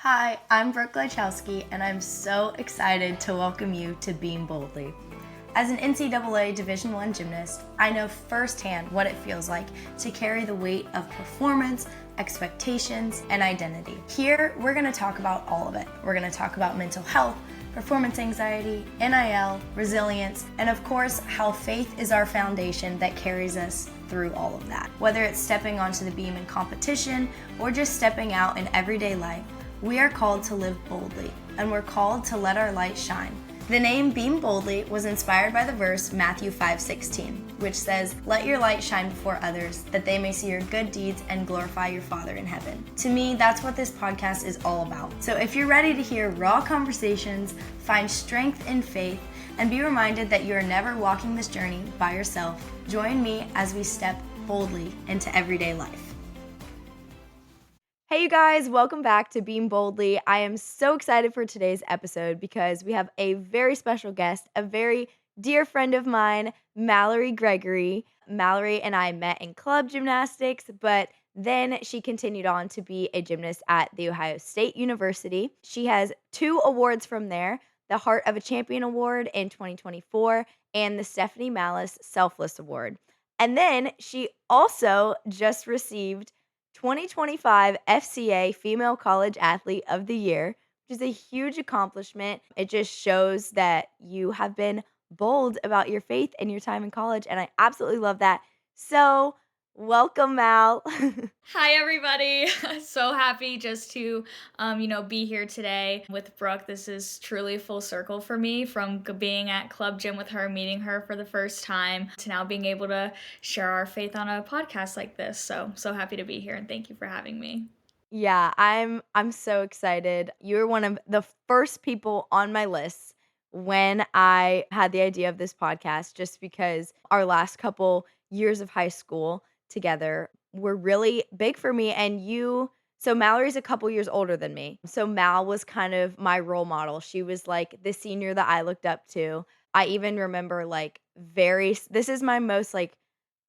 Hi, I'm Brooke Gleichowski, and I'm so excited to welcome you to Beam Boldly. As an NCAA Division I gymnast, I know firsthand what it feels like to carry the weight of performance, expectations, and identity. Here, we're going to talk about all of it. We're going to talk about mental health, performance anxiety, NIL, resilience, and of course, how faith is our foundation that carries us through all of that. Whether it's stepping onto the beam in competition or just stepping out in everyday life, we are called to live boldly, and we're called to let our light shine. The name Beam Boldly was inspired by the verse Matthew 5:16, which says, "Let your light shine before others, that they may see your good deeds and glorify your Father in heaven." To me, that's what this podcast is all about. So if you're ready to hear raw conversations, find strength in faith, and be reminded that you are never walking this journey by yourself, join me as we step boldly into everyday life. Hey, you guys, welcome back to Beam Boldly. I am so excited for today's episode because we have a very special guest, a very dear friend of mine, Mallory Gregory. Mallory and I met in club gymnastics, but then she continued on to be a gymnast at The Ohio State University. She has 2 awards from there, the Heart of a Champion Award in 2024 and the Stephanie Malice Selfless Award. And then she also just received 2025 FCA Female College Athlete of the Year, which is a huge accomplishment. It just shows that you have been bold about your faith and your time in college, and I absolutely love that. So, welcome, Mal. Hi, everybody. So happy just to, be here today with Brooke. This is truly full circle for me from being at club gym with her, meeting her for the first time, to now being able to share our faith on a podcast like this. So happy to be here, and thank you for having me. Yeah, I'm so excited. You were one of the first people on my list when I had the idea of this podcast just because our last couple years of high school together were really big for me and so Mallory's a couple years older than me. So Mal was kind of my role model. She was like the senior that I looked up to. I even remember like this is my most like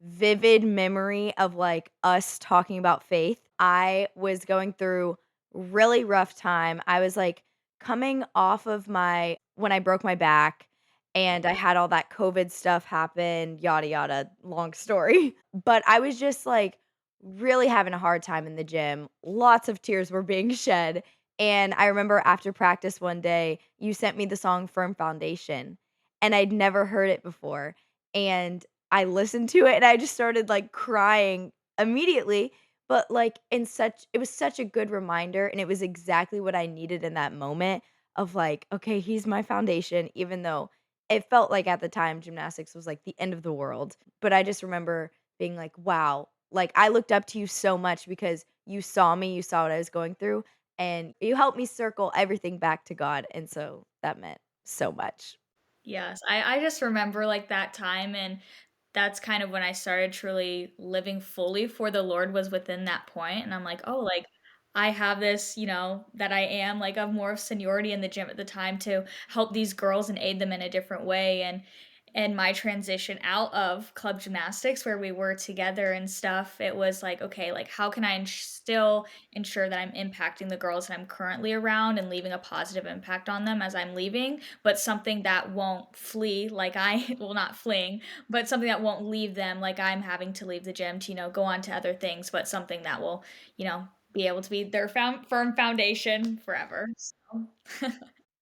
vivid memory of, like, us talking about faith. I was going through really rough time. I was, like, coming off of when I broke my back, and I had all that COVID stuff happen, yada, yada, long story. But I was just, like, really having a hard time in the gym. Lots of tears were being shed, and I remember after practice one day, you sent me the song Firm Foundation, and I'd never heard it before, and I listened to it and I just started, like, crying immediately, but, like, it was such a good reminder, and it was exactly what I needed in that moment of, like, "Okay, he's my foundation," even though it felt like at the time gymnastics was, like, the end of the world, but I just remember being like, "Wow," like, I looked up to you so much because you saw me, you saw what I was going through, and you helped me circle everything back to God, and so that meant so much. Yes, I just remember like that time, and that's kind of when I started truly living fully for the Lord was within that point, and I'm like, "Oh, like, I have this, that I am like of more of seniority in the gym at the time to help these girls and aid them in a different way," and my transition out of club gymnastics where we were together and stuff, it was like, "Okay, like, how can I still ensure that I'm impacting the girls that I'm currently around and leaving a positive impact on them as I'm leaving, but something that won't flee like I well, not fleeing, but something that won't leave them like I'm having to leave the gym to, go on to other things, but something that will, be able to be their firm foundation forever." So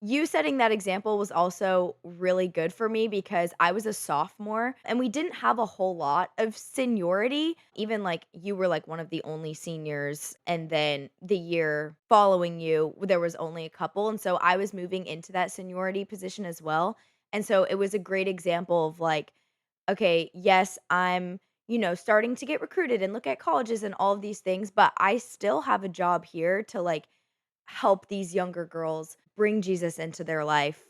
You setting that example was also really good for me because I was a sophomore and we didn't have a whole lot of seniority. Even like you were like one of the only seniors. And then the year following you, there was only a couple. And so I was moving into that seniority position as well. And so it was a great example of like, okay, yes, I'm, starting to get recruited and look at colleges and all of these things, but I still have a job here to like help these younger girls bring Jesus into their life,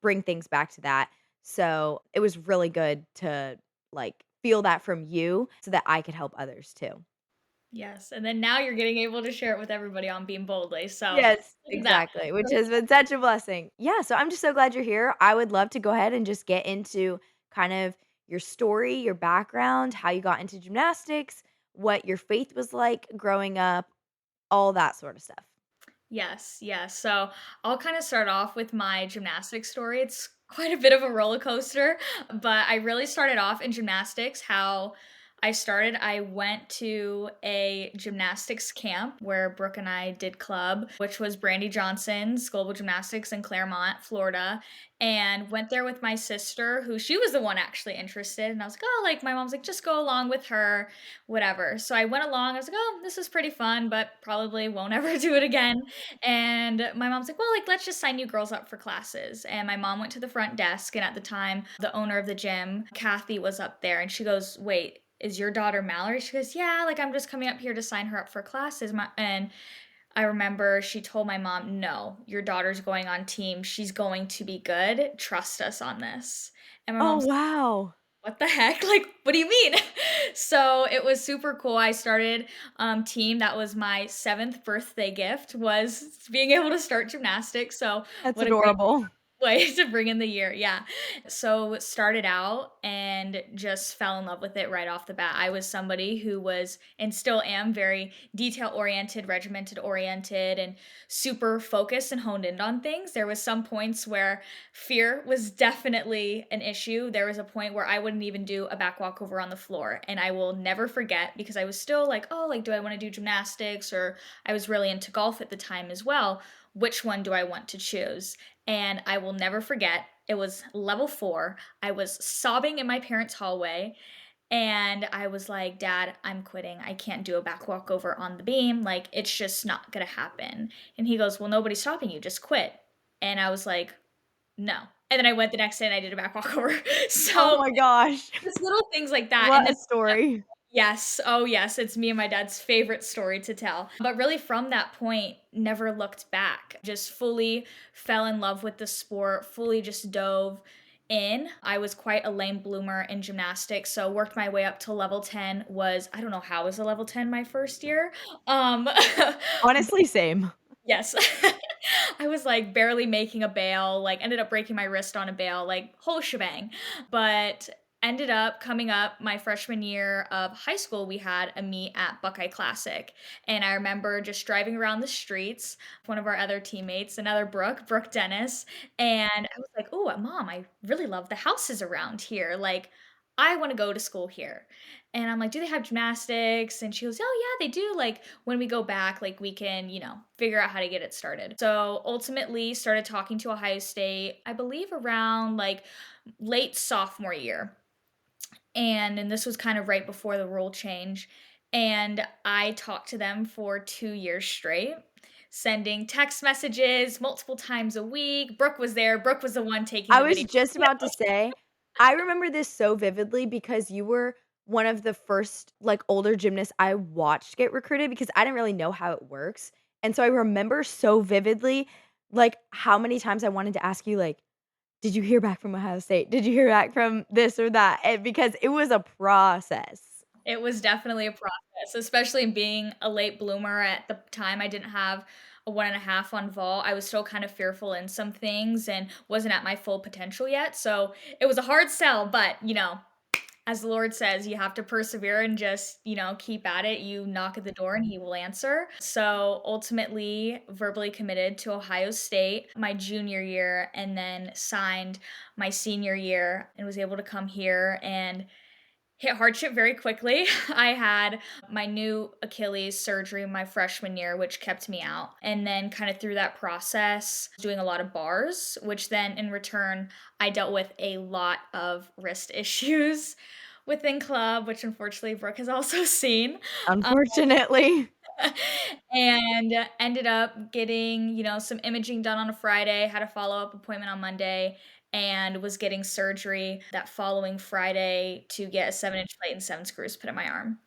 bring things back to that. So, it was really good to, like, feel that from you so that I could help others too. yes, and then now you're getting able to share it with everybody on Beam Boldly, so Yes, look at that. exactly, which has been such a blessing. Yeah, so I'm just so glad you're here. I would love to go ahead and just get into kind of your story, your background, how you got into gymnastics, what your faith was like growing up, all that sort of stuff. Yes, yes. So I'll kind of start off with my gymnastics story. It's quite a bit of a roller coaster, but I really started off in gymnastics. How I started, I went to a gymnastics camp where Brooke and I did club, which was Brandy Johnson's Global Gymnastics in Claremont, Florida, and went there with my sister, who she was the one actually interested. And I was like, oh, like my mom's like, just go along with her, whatever. So I went along. I was like, oh, this is pretty fun, but probably won't ever do it again. And my mom's like, well, like, let's just sign you girls up for classes. And my mom went to the front desk. And at the time, the owner of the gym, Kathy, was up there. And she goes, wait, is your daughter Mallory? She goes, yeah, like, I'm just coming up here to sign her up for classes. And I remember she told my mom, no, your daughter's going on team. She's going to be good. Trust us on this. And my Oh, mom's wow. what the heck? Like, what do you mean? So it was super cool. I started team. That was my seventh birthday gift was being able to start gymnastics. So That's what a great adorable. way to bring in the year. Yeah. So started out and just fell in love with it right off the bat. I was somebody who was and still am very detail oriented, regimented oriented, and super focused and honed in on things. There was some points where fear was definitely an issue. There was a point where I wouldn't even do a back walkover on the floor. And I will never forget because I was still like, oh, like, do I want to do gymnastics? Or I was really into golf at the time as well. Which one do I want to choose? And I will never forget, it was level 4. I was sobbing in my parents' hallway and I was like, Dad, I'm quitting. I can't do a back walkover on the beam. Like, it's just not gonna happen. And he goes, well, nobody's stopping you. Just quit. And I was like, no. And then I went the next day and I did a back walkover. Oh So my gosh. just little things like that. And What then a story. yes. Oh, yes. It's me and my dad's favorite story to tell. But really, from that point, never looked back. Just fully fell in love with the sport, fully just dove in. I was quite a lame bloomer in gymnastics, so worked my way up to level 10. Was I don't know how I was a level 10 my first year. Honestly, same. Yes. I was, like, barely making a bail, like, ended up breaking my wrist on a bail, like, whole shebang. But ended up coming up my freshman year of high school, we had a meet at Buckeye Classic, and I remember just driving around the streets, one of our other teammates, another Brooke Dennis, and I was like, "Ooh, Mom, I really love the houses around here, like, I wanna go to school here." And I'm like, "Do they have gymnastics?" And she goes, "Oh, yeah, they do, like, when we go back, like, we can, figure out how to get it started." So, ultimately started talking to Ohio State, I believe around, like, late sophomore year. And this was kind of right before the rule change, and I talked to them for 2 years straight, sending text messages multiple times a week. Brooke was there. Brooke was the one taking I the was video. just about to say, I remember this so vividly because you were one of the first, like, older gymnasts I watched get recruited because I didn't really know how it works, and so I remember so vividly, like, how many times I wanted to ask you, like, "Did you hear back from Ohio State? Did you hear back from this or that?" And because it was a process. It was definitely a process, especially being a late bloomer at the time. I didn't have a 1.5 on vault. I was still kind of fearful in some things and wasn't at my full potential yet. So it was a hard sell, but as the Lord says, you have to persevere and just, keep at it. You knock at the door and he will answer. So ultimately, verbally committed to Ohio State my junior year and then signed my senior year and was able to come here and hit hardship very quickly. I had my new Achilles surgery my freshman year, which kept me out. And then, kind of through that process, doing a lot of bars, which then in return, I dealt with a lot of wrist issues within club, which unfortunately Brooke has also seen. Unfortunately. And ended up getting, some imaging done on a Friday, had a follow-up appointment on Monday, and was getting surgery that following Friday to get a 7-inch plate and 7 screws put in my arm.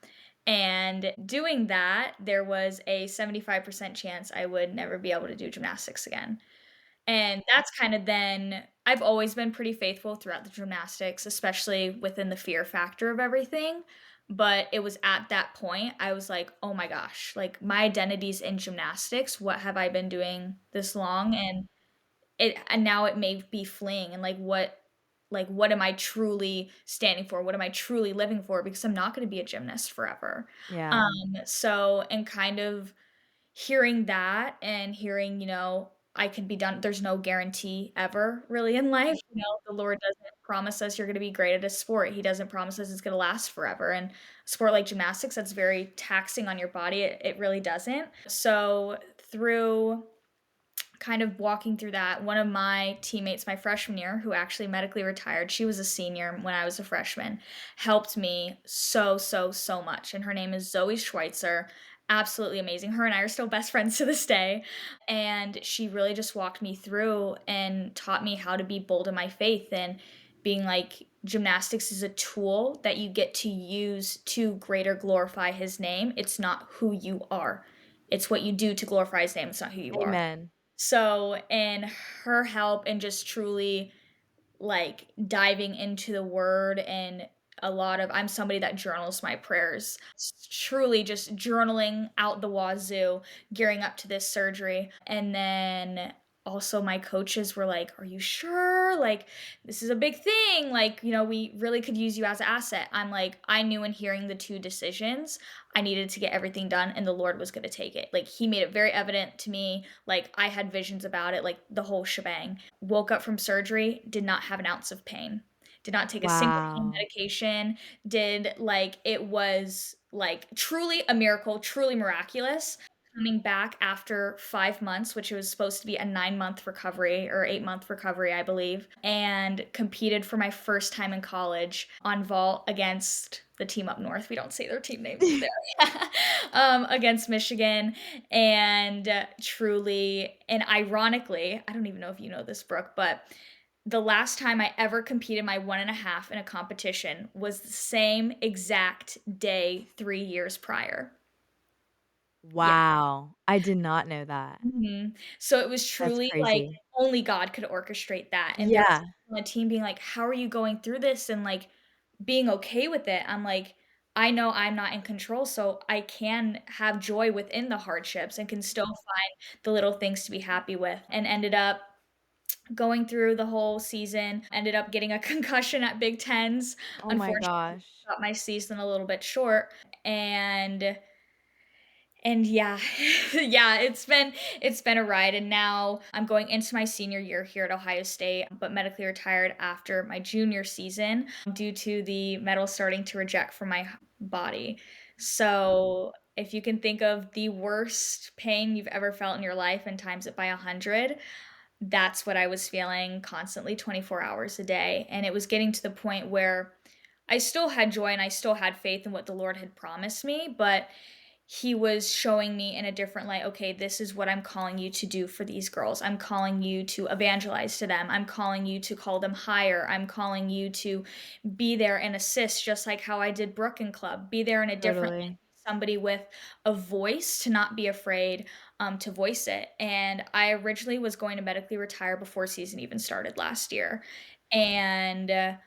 And doing that, there was a 75% chance I would never be able to do gymnastics again. And that's kind of then I've always been pretty faithful throughout the gymnastics, especially within the fear factor of everything. But it was at that point I was like, "Oh my gosh, like my identity's in gymnastics. What have I been doing this long?" And now it may be fleeing and like what am I truly standing for? What am I truly living for? Because I'm not going to be a gymnast forever. Yeah. So and kind of hearing that and hearing, I can be done, there's no guarantee ever really in life. The Lord doesn't promise us you're going to be great at a sport. He doesn't promise us it's going to last forever. And a sport like gymnastics, that's very taxing on your body. It really doesn't. So through kind of walking through that, one of my teammates my freshman year, who actually medically retired, she was a senior when I was a freshman, helped me so, so, so much. And her name is Zoe Schweitzer. Absolutely amazing. Her and I are still best friends to this day. And she really just walked me through and taught me how to be bold in my faith and being like, gymnastics is a tool that you get to use to greater glorify his name. It's not who you are. It's what you do to glorify his name. It's not who you are. Amen. So, and her help and just truly like diving into the word, and a lot of, I'm somebody that journals my prayers. Truly just journaling out the wazoo, gearing up to this surgery. And then also my coaches were like, "Are you sure? Like, this is a big thing. Like, we really could use you as an asset." I'm like, I knew in hearing the two decisions, I needed to get everything done and the Lord was going to take it. Like, he made it very evident to me. Like, I had visions about it, like the whole shebang. Woke up from surgery, did not have an ounce of pain. Did not take a single pain Wow. medication. It was like truly a miracle, truly miraculous. Coming back after 5 months, which was supposed to be a 9-month recovery or 8-month recovery, I believe, and competed for my first time in college on vault against the team up north. We don't say their team name there. Against Michigan. And truly, and ironically, I don't even know if you know this, Brooke, but the last time I ever competed my 1.5 in a competition was the same exact day 3 years prior. Yeah. Wow. I did not know that. So it was That's truly like crazy. only God could orchestrate that. And there was Yeah, on the team being like, "How are you going through this?" And like being okay with it. I'm like, I know I'm not in control, so I can have joy within the hardships and can still find the little things to be happy with. And ended up going through the whole season, ended up getting a concussion at Big Tens. oh my Unfortunately, gosh. got my season a little bit short. And yeah, yeah, it's been a ride, and now I'm going into my senior year here at Ohio State, but medically retired after my junior season due to the metal starting to reject from my body. So, if you can think of the worst pain you've ever felt in your life and times it by 100, that's what I was feeling constantly 24 hours a day, and it was getting to the point where I still had joy and I still had faith in what the Lord had promised me, but he was showing me in a different light, okay, this is what I'm calling you to do for these girls. I'm calling you to evangelize to them. I'm calling you to call them higher. I'm calling you to be there and assist, just like how I did Brooke and Club. Be there in a different light. Totally. Somebody with a voice, to not be afraid to voice it. And I originally was going to medically retire before season even started last year. And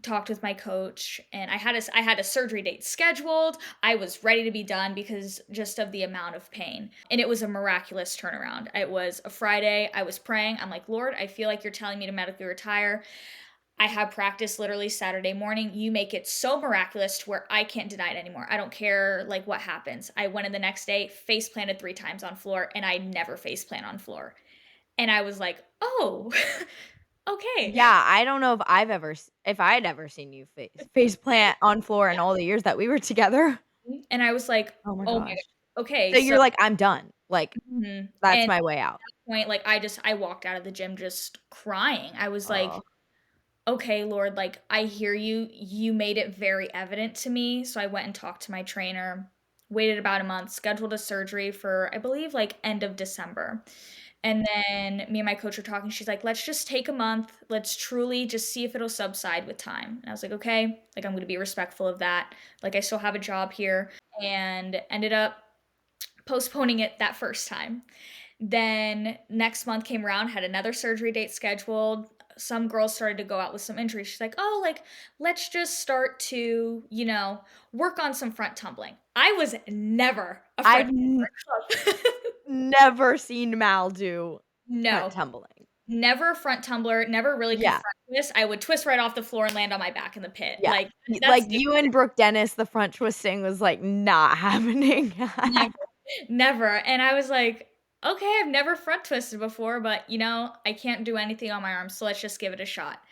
talked with my coach, and I had a surgery date scheduled. I was ready to be done because just of the amount of pain. And it was a miraculous turnaround. It was a Friday. I was praying. I'm like, "Lord, I feel like you're telling me to medically retire. I have practice literally Saturday morning. You make it so miraculous to where I can't deny it anymore. I don't care like what happens." I went in the next day, face planted 3 times on floor, and I never face plant on floor. And I was like, "Oh, okay." Yeah, I don't know if if I'd ever seen you face plant on floor in all the years that we were together. And I was like, Oh my "Oh my gosh. god. Okay, So so." you're like, "I'm done." Like, Mhm, that's and my way out. point, like, I walked out of the gym just crying. I was like, Oh, "Okay, Lord, like, I hear you. You made it very evident to me." So I went and talked to my trainer, waited about a month, scheduled a surgery for, I believe, like, end of December. And then me and my coach were talking, she's like, "Let's just take a month. Let's truly just see if it'll subside with time." And I was like, "Okay." Like, I'm gonna be respectful of that. Like, I still have a job here, and ended up postponing it that first time. Then next month came around, had another surgery date scheduled. Some girls started to go out with some injuries. She's like, "Oh, like, let's just start to, work on some front tumbling." I was never a I've front tumbler. never seen Mal do front No, tumbling. never a front tumbler, never really could Yeah, front twist. I would twist right off the floor and land on my back in the pit. yeah. Like, Y that's Like, the you and Brooke Dennis, the front twisting was, like, not happening. never. Never, and I was like, "Okay, I've never front twisted before, but, I can't do anything on my arms, so let's just give it a shot."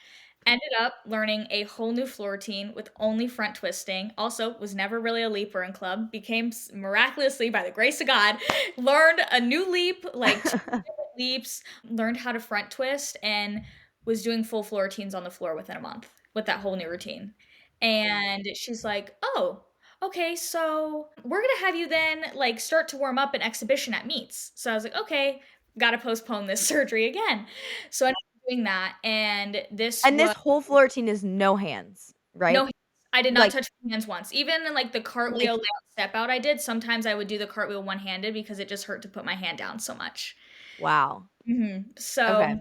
Ended up learning a whole new floor routine with only front twisting. Also, was never really a leaper in club. Became miraculously, by the grace of God, learned a new leap, like two different leaps, learned how to front twist, and was doing full floor routines on the floor within a month with that whole new routine. And she's like, "Oh, okay, so we're gonna have you then like start to warm up an exhibition at meets." So I was like, "Okay, gotta postpone this surgery again." So I ended up doing that, and this And this was whole floor routine is no hands, no right? hands. I did not Like touch my hands once. Even in, like, the cartwheel like layout step out I did, sometimes I would do the cartwheel one-handed because it just hurt to put my hand down so much. wow. Mhm. So Okay.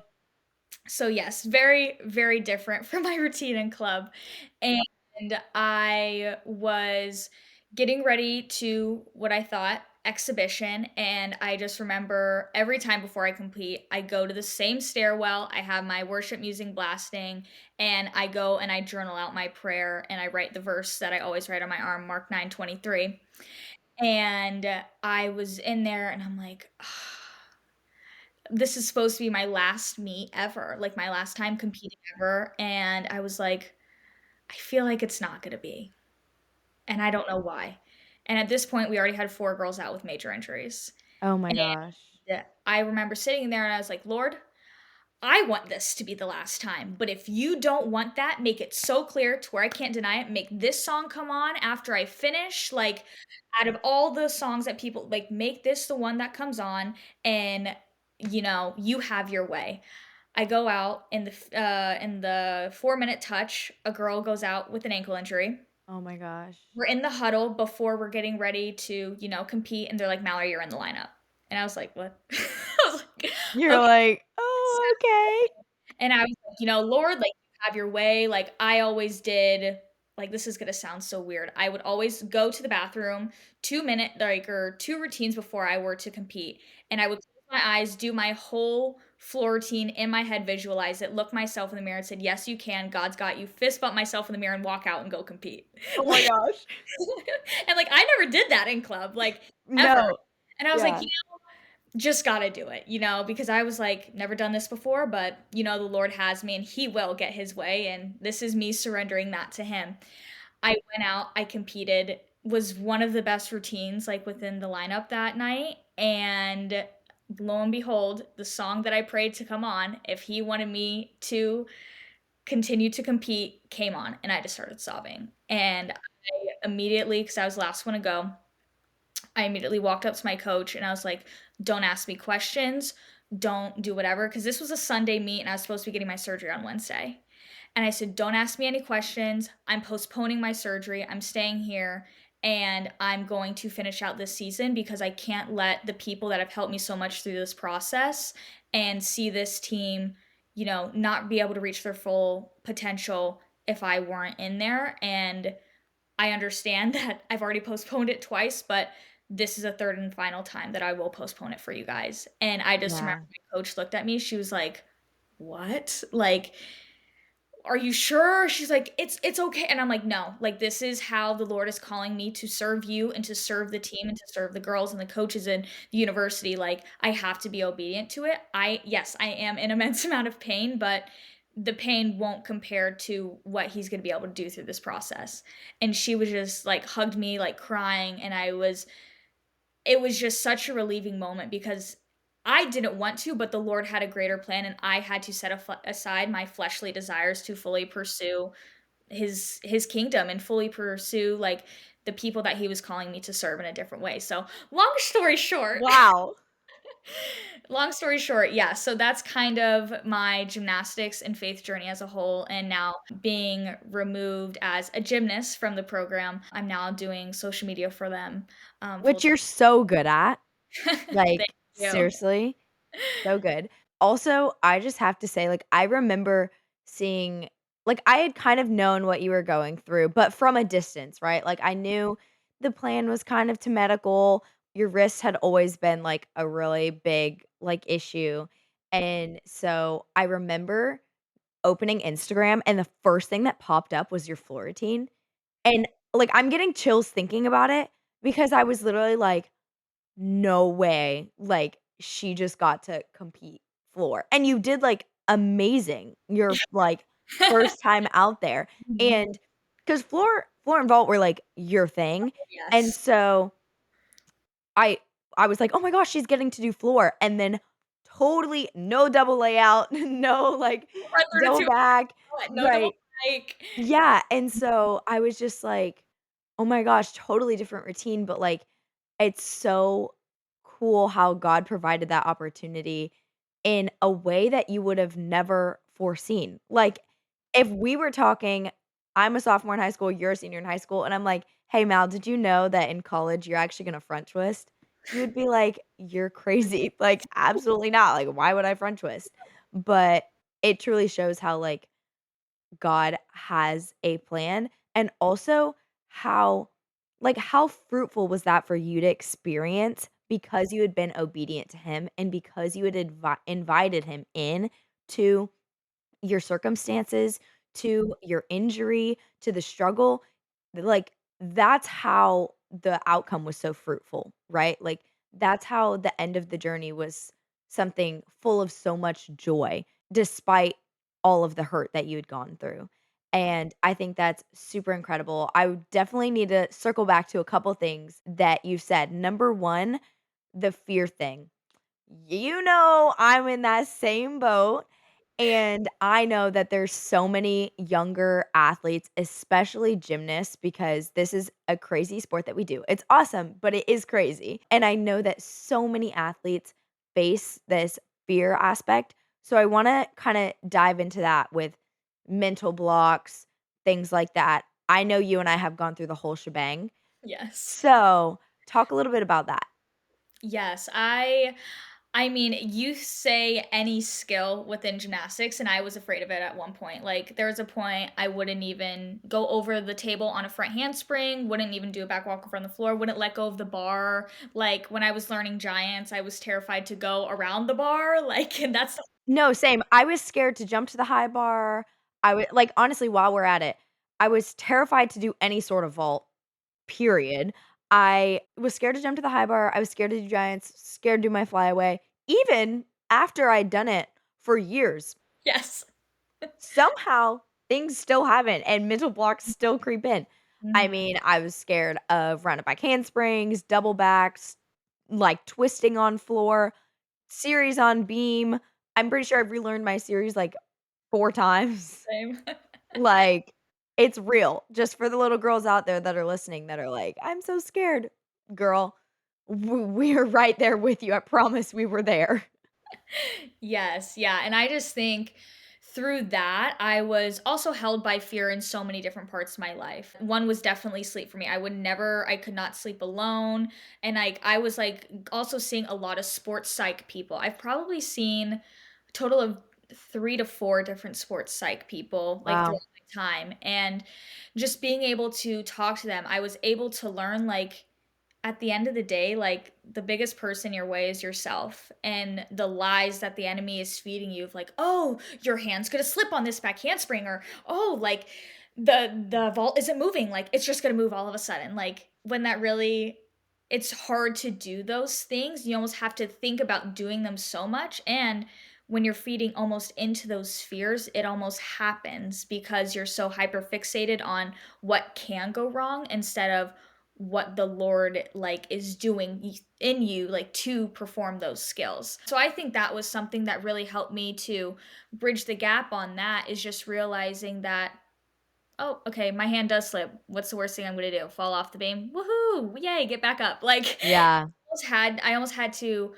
so yes, very, very different from my routine in club, and I was getting ready to what I thought exhibition, and I just remember every time before I compete, I go to the same stairwell, I have my worship music blasting, and I go and I journal out my prayer, and I write the verse that I always write on my arm, Mark 9:23, and I was in there and I'm like, this is supposed to be my last meet ever, like, my last time competing ever, and I was like, "I feel like it's not gonna be, and I don't know why." And at this point, we already had 4 girls out with major injuries, Oh my and gosh. I remember sitting there and I was like, "Lord, I want this to be the last time, but if you don't want that, make it so clear to where I can't deny it. Make this song come on after I finish. Like, out of all the songs that people like, make this the one that comes on, and you have your way." I go out in the 4-minute touch. A girl goes out with an ankle injury. Oh my gosh. We're in the huddle before we're getting ready to, compete, and they're like, "Mallory, you're in the lineup." And I was like, "What?" I was like, You're "Okay." like, "Oh, okay." And I was like, "Lord, like, you have your way." Like, I always did like, this is gonna sound so weird. I would always go to the bathroom 2 minute like, or 2 routines before I were to compete, and I would close my eyes, do my whole floor routine in my head, visualize it, look myself in the mirror and said, "Yes, you can. God's got you." Fist bump myself in the mirror and walk out and go compete. Oh my Like gosh. and, like, I never did that in club, like, ever. No. And I was like, Yeah. just gotta do it, because I was like, never done this before, but the Lord has me and He will get His way. And this is me surrendering that to Him. I went out, I competed, was one of the best routines like within the lineup that night. And lo and behold, the song that I prayed to come on, if He wanted me to continue to compete, came on. And I just started sobbing. And I immediately, because I was the last one to go, I immediately walked up to my coach and I was like, "Don't ask me questions. Don't do whatever." Because this was a Sunday meet and I was supposed to be getting my surgery on Wednesday. And I said, "Don't ask me any questions. I'm postponing my surgery. I'm staying here and I'm going to finish out this season because I can't let the people that have helped me so much through this process and see this team, not be able to reach their full potential if I weren't in there." And I understand that I've already postponed it twice, but this is a third and final time that I will postpone it for you guys. And I just remember Yeah. my coach looked at me, she was like, "What? Like, are you sure?" She's like, "It's okay." And I'm like, "No, like this is how the Lord is calling me to serve you and to serve the team and to serve the girls and the coaches in the university. Like, I have to be obedient to it. Yes, I am in immense amount of pain, but the pain won't compare to what he's going to be able to do through this process." And she was just like hugged me like crying, and it was just such a relieving moment because I didn't want to, but the Lord had a greater plan, and I had to set aside my fleshly desires to fully pursue his kingdom and fully pursue like the people that he was calling me to serve in a different way. So, long story short, Wow. long story short, yeah, so that's kind of my gymnastics and faith journey as a whole. And now being removed as a gymnast from the program, I'm now doing social media for them full Which time. you're so good at. Thank Like, you. seriously, so good. Also, I just have to say, like, I remember seeing like, I had kind of known what you were going through, but from a distance, right? Like, I knew the plan was kind of to medical. Your wrist had always been, like, a really big, like, issue, and so I remember opening Instagram, and the first thing that popped up was your floor routine, and, like, I'm getting chills thinking about it because I was literally like, no way, like, she just got to compete floor, and you did, like, amazing your, like, first time out there, Mhm. and because floor and vault were, like, your thing, and Yes. so I I was like, "Oh my gosh, she's getting to do floor," and then totally no double layout, no, like, Run through the double 2 back, no double right. bike. Yeah, and so I was just like, "Oh my gosh, totally different routine," but, like, it's so cool how God provided that opportunity in a way that you would have never foreseen. Like, if we were talking, I'm a sophomore in high school, you're a senior in high school, and I'm like, "Hey, Mal, did you know that in college you're actually gonna front twist?" You would be like, "You're crazy." Like, "Absolutely not. Like, why would I front twist?" But it truly shows how, like, God has a plan, and also how how fruitful was that for you to experience because you had been obedient to him and because you had invited him in to your circumstances, to your injury, to the struggle, like, that's how the outcome was so fruitful, right? Like, that's how the end of the journey was something full of so much joy despite all of the hurt that you had gone through, and I think that's super incredible. I would definitely need to circle back to a couple things that you said. Number 1, the fear thing. You know, I'm in that same boat, and I know that there's so many younger athletes, especially gymnasts, because this is a crazy sport that we do. It's awesome, but it is crazy. And I know that so many athletes face this fear aspect. So I want to kind of dive into that with mental blocks, things like that. I know you and I have gone through the whole shebang. Yes. So talk a little bit about that. Yes, I mean, you say any skill within gymnastics, and I was afraid of it at one point. Like, there was a point I wouldn't even go over the table on a front handspring, wouldn't even do a back walk from the floor, wouldn't let go of the bar. Like, when I was learning giants, I was terrified to go around the bar. Like, and that's No, same. I was scared to jump to the high bar. I would like, honestly, while we're at it, I was terrified to do any sort of vault, period. I was scared to jump to the high bar. I was scared to do giants, scared to do my flyaway, even after I'd done it for years. yes. Somehow, things still haven't, and mental blocks still creep in. I Mhm. mean, I was scared of rounded back handsprings, double backs, like, twisting on floor, series on beam. I'm pretty sure I've relearned my series, like, 4 times. Same. Like, it's real. Just for the little girls out there that are listening that are like, "I'm so scared." Girl, we're right there with you. I promise we were there. Yes, yeah, and I just think through that, I was also held by fear in so many different parts of my life. One was definitely sleep for me. I could not sleep alone, and, like, I was, like, also seeing a lot of sports psych people. I've probably seen a total of 3 to 4 different sports psych people, like, throughout Wow. my time, and just being able to talk to them, I was able to learn, like, at the end of the day, like, the biggest person in your way is yourself, and the lies that the enemy is feeding you of like, "Oh, your hand's gonna slip on this back handspring," or, "Oh, like, the vault isn't moving, like, it's just gonna move all of a sudden," like, when that really it's hard to do those things, you almost have to think about doing them so much, and when you're feeding almost into those fears, it almost happens because you're so hyper fixated on what can go wrong instead of what the Lord like is doing in you like to perform those skills. So I think that was something that really helped me to bridge the gap on that is just realizing that oh, okay, my hand does slip. What's the worst thing I'm going to do? Fall off the beam? Woohoo! Yay, get back up. Like Yeah. I almost had to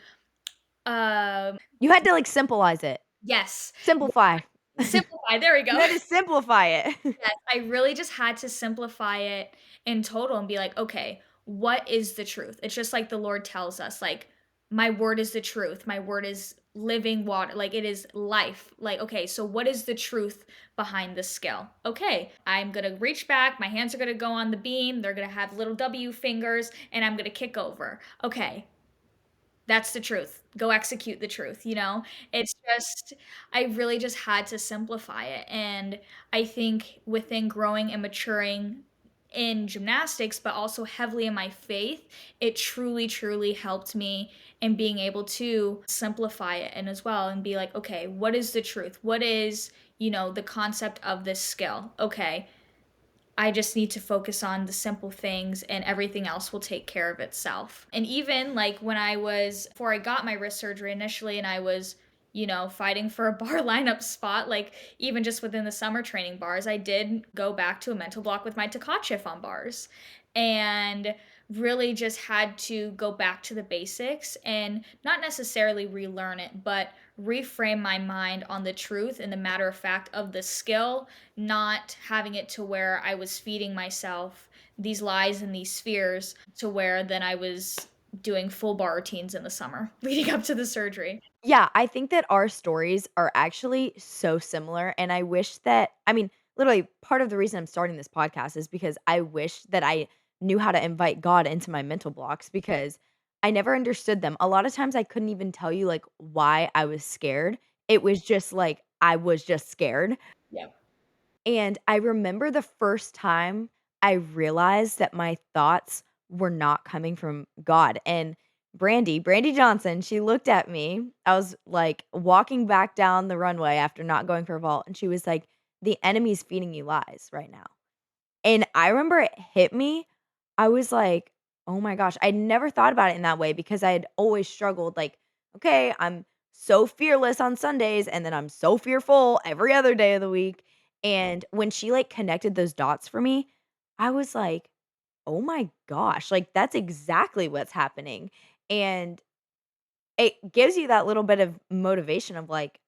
You had to, like, symbolize it. yes, Simplify. simplify. There we You go. had to simplify it. Yes, I really just had to simplify it in total and be like, "Okay, what is the truth?" It's just like the Lord tells us, like, "My word is the truth. My word is living water, like, it is life." Like, okay, so what is the truth behind this skill? Okay, I'm gonna reach back, my hands are gonna go on the beam, they're gonna have little W fingers, and I'm gonna kick over. Okay, that's the truth. Go execute the truth, you know? It's just I really just had to simplify it, and I think within growing and maturing in gymnastics, but also heavily in my faith, it truly, truly helped me in being able to simplify it and as well and be like, okay, what is the truth? What is, the concept of this skill? Okay, I just need to focus on the simple things and everything else will take care of itself. And even like when before I got my wrist surgery initially and I was, fighting for a bar lineup spot, like even just within the summer training bars, I did go back to a mental block with my Takachev on bars and really just had to go back to the basics and not necessarily relearn it, but reframe my mind on the truth and the matter of fact of the skill, not having it to where I was feeding myself these lies and these fears to where then I was doing full bar routines in the summer leading up to the surgery. Yeah, I think that our stories are actually so similar, and I wish that I mean, literally, part of the reason I'm starting this podcast is because I wish that I knew how to invite God into my mental blocks because I never understood them. A lot of times I couldn't even tell you, like, why I was scared. It was just like, I was just scared. Yep. And I remember the first time I realized that my thoughts were not coming from God, and Brandy Johnson, she looked at me. I was, like, walking back down the runway after not going for a vault, and she was like, "The enemy's feeding you lies right now." And I remember it hit me. I was like, "Oh my gosh." I never thought about it in that way because I had always struggled like, "Okay, I'm so fearless on Sundays and then I'm so fearful every other day of the week." And when she like connected those dots for me, I was like, "Oh my gosh, like that's exactly what's happening." And it gives you that little bit of motivation of like,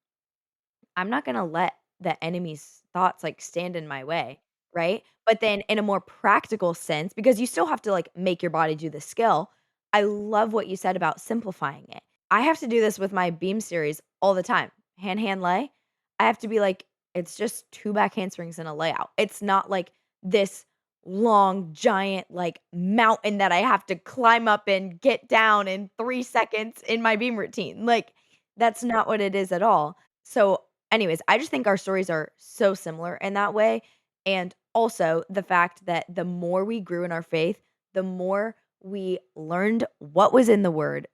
I'm not gonna let the enemy's thoughts, like, stand in my way, right? But then in a more practical sense, because you still have to, like, make your body do the skill, I love what you said about simplifying it. I have to do this with my beam series all the time. Hand lay, I have to be like, it's just 2 back handsprings and a layout. It's not like this long, giant, like, mountain that I have to climb up and get down in 3 seconds in my beam routine. Like, that's not what it is at all. So anyways, I just think our stories are so similar in that way, and also the fact that the more we grew in our faith, the more we learned what was in the word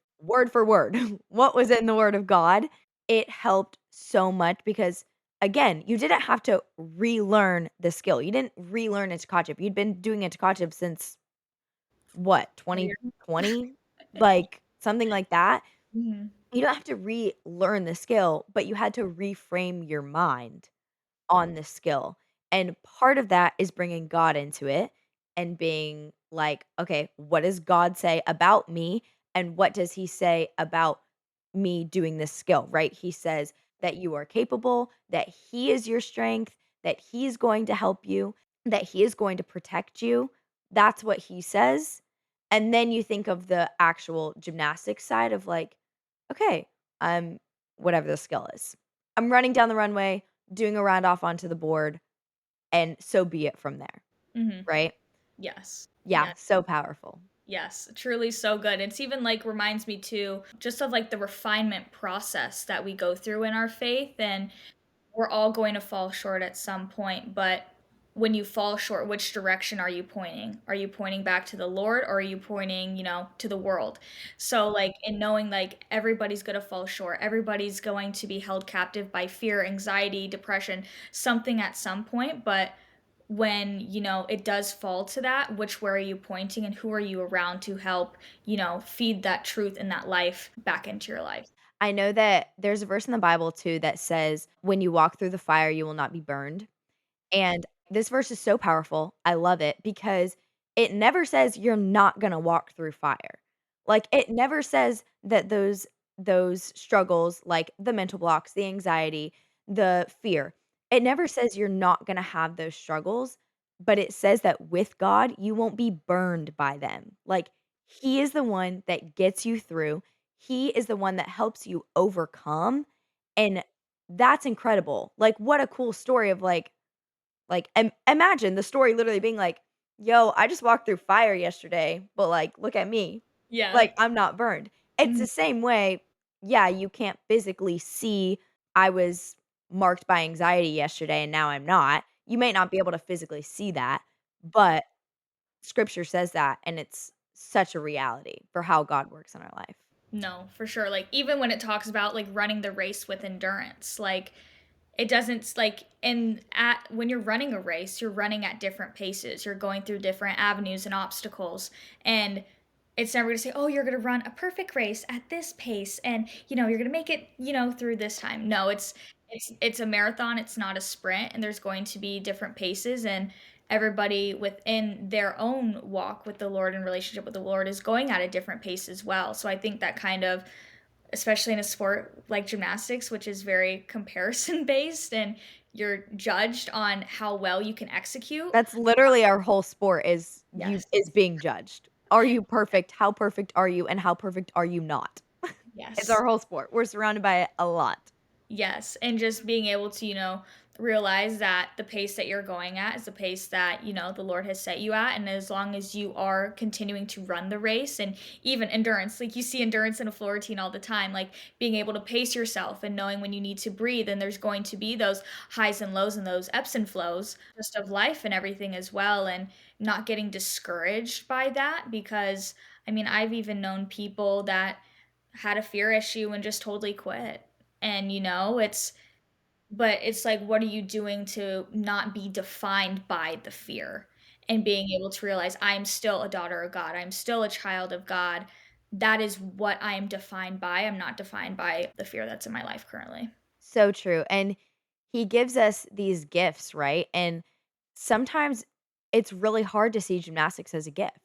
for word, what was in the word of God. It helped so much because, again, you didn't have to relearn the skill. You didn't relearn a Tkachev. You'd been doing a Tkachev since what, Weird. 2020? Like, something like that. Mhm. You don't have to relearn the skill, but you had to reframe your mind on the skill. And part of that is bringing God into it and being like, okay, what does God say about me? And what does he say about me doing this skill, right? He says that you are capable, that he is your strength, that he's going to help you, that he is going to protect you. That's what he says. And then you think of the actual gymnastics side of like, okay, I'm whatever the skill is. I'm running down the runway, doing a round off onto the board, and so be it from there, Mhm. right? Yes. Yeah, Yeah. so powerful. Yes, truly so good. It's even like reminds me too just of like the refinement process that we go through in our faith and we're all going to fall short at some point, but when you fall short, which direction are you pointing? Are you pointing back to the Lord or are you pointing, to the world? So like in knowing like everybody's going to fall short, everybody's going to be held captive by fear, anxiety, depression, something at some point, but when it does fall to that, which where are you pointing and who are you around to help feed that truth and that life back into your life. I know that there's a verse in the Bible too that says, "When you walk through the fire, you will not be burned." And this verse is so powerful. I love it because it never says you're not gonna walk through fire. Like, it never says that those struggles, like the mental blocks, the anxiety, the fear, it never says you're not gonna have those struggles, but it says that with God, you won't be burned by them. Like, he is the one that gets you through. He is the one that helps you overcome, and that's incredible. Like, what a cool story of, imagine the story literally being like, "Yo, I just walked through fire yesterday, but, like, look at me. Yeah. Like, I'm not burned." It's the Mhm. same way, yeah, you can't physically see I was marked by anxiety yesterday and now I'm not. You may not be able to physically see that, but scripture says that, and it's such a reality for how God works in our life. No, for sure. Like even when it talks about like running the race with endurance, like it doesn't like in at when you're running a race, you're running at different paces. You're going through different avenues and obstacles. And it's never going to say, "Oh, you're going to run a perfect race at this pace and, you're going to make it, through this time." No, it's a marathon, it's not a sprint, and there's going to be different paces, and everybody within their own walk with the Lord and relationship with the Lord is going at a different pace as well. So I think that kind of, especially in a sport like gymnastics, which is very comparison based and you're judged on how well you can execute. That's literally our whole sport Yes. is being judged. Are you perfect? How perfect are you? And how perfect are you not? It's Yes. our whole sport. We're surrounded by it a lot. Yes, and just being able to, realize that the pace that you're going at is the pace that, the Lord has set you at. And as long as you are continuing to run the race and even endurance, like you see endurance in a floor routine all the time, like being able to pace yourself and knowing when you need to breathe. And there's going to be those highs and lows and those ebbs and flows just of life and everything as well. And not getting discouraged by that because, I mean, I've even known people that had a fear issue and just totally quit. And it's like, what are you doing to not be defined by the fear and being able to realize I'm still a daughter of God, I'm still a child of God. That is what I am defined by. I'm not defined by the fear that's in my life currently. So true. And he gives us these gifts, right? And sometimes it's really hard to see gymnastics as a gift.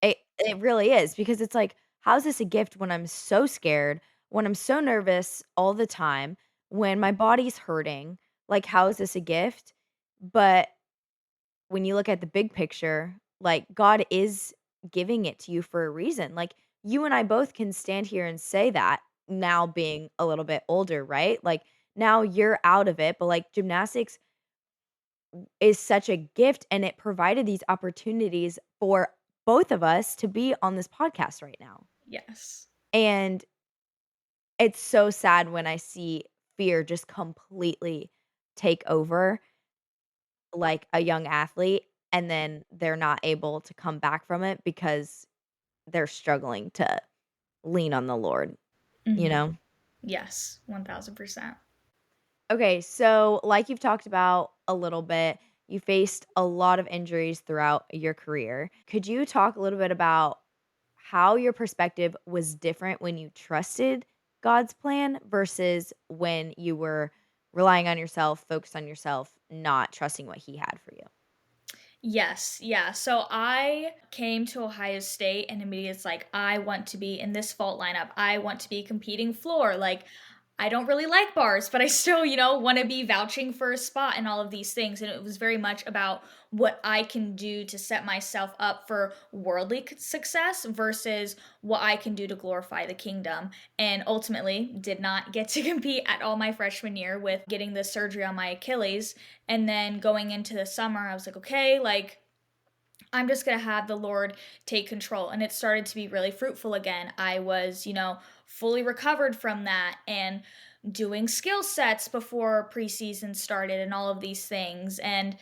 It really is because it's like, how is this a gift when I'm so scared, when I'm so nervous all the time, when my body's hurting? Like, how is this a gift? But when you look at the big picture, like, God is giving it to you for a reason. Like, you and I both can stand here and say that now being a little bit older, right? Like, now you're out of it, but like gymnastics is such a gift and it provided these opportunities for both of us to be on this podcast right now. Yes. And it's so sad when I see fear just completely take over like a young athlete and then they're not able to come back from it because they're struggling to lean on the Lord, you Mhm. know? Yes, 1000%. Okay, so like you've talked about a little bit, you faced a lot of injuries throughout your career. Could you talk a little bit about how your perspective was different when you trusted God's plan versus when you were relying on yourself, focused on yourself, not trusting what He had for you? Yes, yeah. So I came to Ohio State and immediately it's like, I want to be in this vault lineup. I want to be competing floor. Like, I don't really like bars, but I still, want to be vouching for a spot and all of these things. And it was very much about what I can do to set myself up for worldly success versus what I can do to glorify the kingdom. And ultimately, did not get to compete at all my freshman year with getting the surgery on my Achilles. And then going into the summer, I was like, okay, like, I'm just going to have the Lord take control. And it started to be really fruitful again. I was, fully recovered from that and doing skill sets before preseason started and all of these things. And